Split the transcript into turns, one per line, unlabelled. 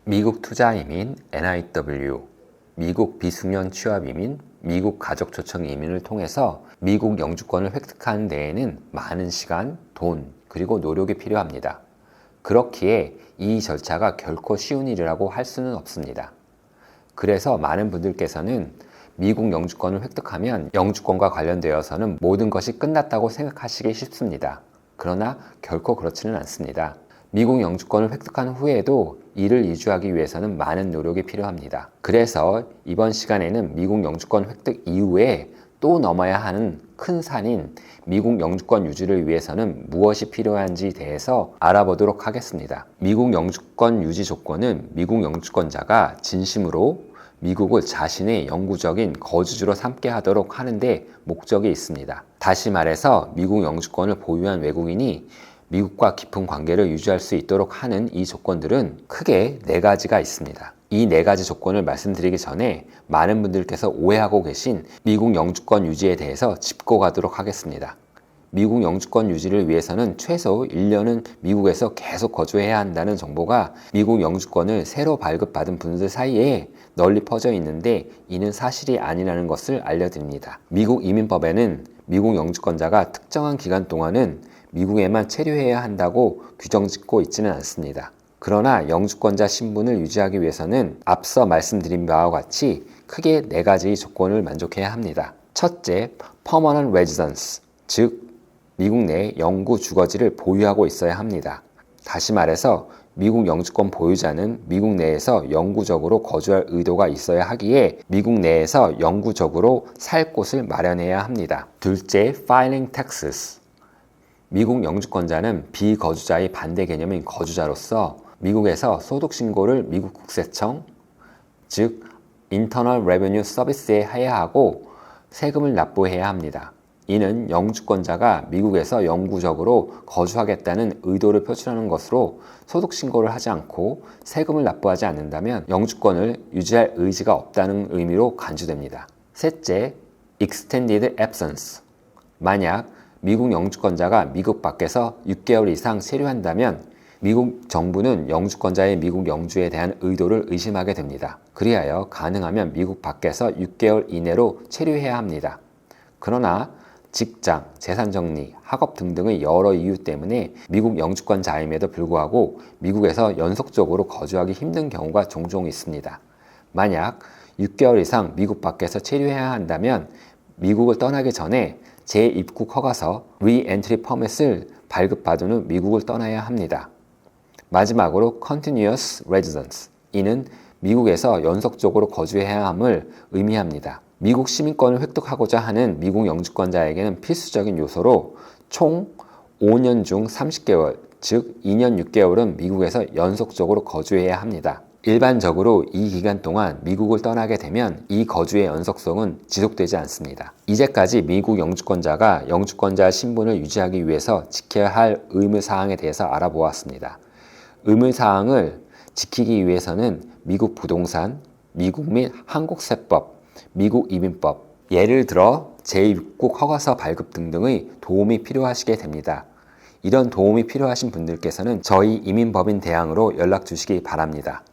미국 투자이민 NIW, 미국 비숙련 취업이민, 미국 가족 초청 이민을 통해서 미국 영주권을 획득하는 데에는 많은 시간, 돈, 그리고 노력이 필요합니다. 그렇기에 이 절차가 결코 쉬운 일이라고 할 수는 없습니다. 그래서 많은 분들께서는 미국 영주권을 획득하면 영주권과 관련되어서는 모든 것이 끝났다고 생각하시기 쉽습니다. 그러나 결코 그렇지는 않습니다. 미국 영주권을 획득한 후에도 이를 이주하기 위해서는 많은 노력이 필요합니다. 그래서 이번 시간에는 미국 영주권 획득 이후에 또 넘어야 하는 큰 산인 미국 영주권 유지를 위해서는 무엇이 필요한지에 대해서 알아보도록 하겠습니다. 미국 영주권 유지 조건은 미국 영주권자가 진심으로 미국을 자신의 영구적인 거주지로 삼게 하도록 하는데 목적이 있습니다. 다시 말해서 미국 영주권을 보유한 외국인이 미국과 깊은 관계를 유지할 수 있도록 하는 이 조건들은 크게 4가지가 있습니다. 이 4가지 조건을 말씀드리기 전에 많은 분들께서 오해하고 계신 미국 영주권 유지에 대해서 짚고 가도록 하겠습니다. 미국 영주권 유지를 위해서는 최소 1년은 미국에서 계속 거주해야 한다는 정보가 미국 영주권을 새로 발급받은 분들 사이에 널리 퍼져 있는데 이는 사실이 아니라는 것을 알려드립니다. 미국 이민법에는 미국 영주권자가 특정한 기간 동안은 미국에만 체류해야 한다고 규정짓고 있지는 않습니다. 그러나 영주권자 신분을 유지하기 위해서는 앞서 말씀드린 바와 같이 크게 4가지 조건을 만족해야 합니다. 첫째, permanent residence, 즉 미국 내 영구 주거지를 보유하고 있어야 합니다. 다시 말해서 미국 영주권 보유자는 미국 내에서 영구적으로 거주할 의도가 있어야 하기에 미국 내에서 영구적으로 살 곳을 마련해야 합니다. 둘째, filing taxes. 미국 영주권자는 비거주자의 반대 개념인 거주자로서 미국에서 소득신고를 미국 국세청, 즉 Internal Revenue Service에 해야 하고 세금을 납부해야 합니다. 이는 영주권자가 미국에서 영구적으로 거주하겠다는 의도를 표출하는 것으로 소득신고를 하지 않고 세금을 납부하지 않는다면 영주권을 유지할 의지가 없다는 의미로 간주됩니다. 셋째, Extended Absence. 만약 미국 영주권자가 미국 밖에서 6개월 이상 체류한다면 미국 정부는 영주권자의 미국 영주에 대한 의도를 의심하게 됩니다. 그리하여 가능하면 미국 밖에서 6개월 이내로 체류해야 합니다. 그러나 직장, 재산정리, 학업 등등의 여러 이유 때문에 미국 영주권자임에도 불구하고 미국에서 연속적으로 거주하기 힘든 경우가 종종 있습니다. 만약 6개월 이상 미국 밖에서 체류해야 한다면 미국을 떠나기 전에 재입국 허가서 (Re-Entry Permit을) 발급받은 후 미국을 떠나야 합니다. 마지막으로 Continuous Residence. 이는 미국에서 연속적으로 거주해야 함을 의미합니다. 미국 시민권을 획득하고자 하는 미국 영주권자에게는 필수적인 요소로 총 5년 중 30개월, 즉 2년 6개월은 미국에서 연속적으로 거주해야 합니다. 일반적으로 이 기간 동안 미국을 떠나게 되면 이 거주의 연속성은 지속되지 않습니다. 이제까지 미국 영주권자가 영주권자 신분을 유지하기 위해서 지켜야 할 의무사항에 대해서 알아보았습니다. 의무사항을 지키기 위해서는 미국 부동산, 미국 및 한국세법, 미국 이민법, 예를 들어 재입국 허가서 발급 등등의 도움이 필요하시게 됩니다. 이런 도움이 필요하신 분들께서는 저희 이민법인 대항으로 연락 주시기 바랍니다.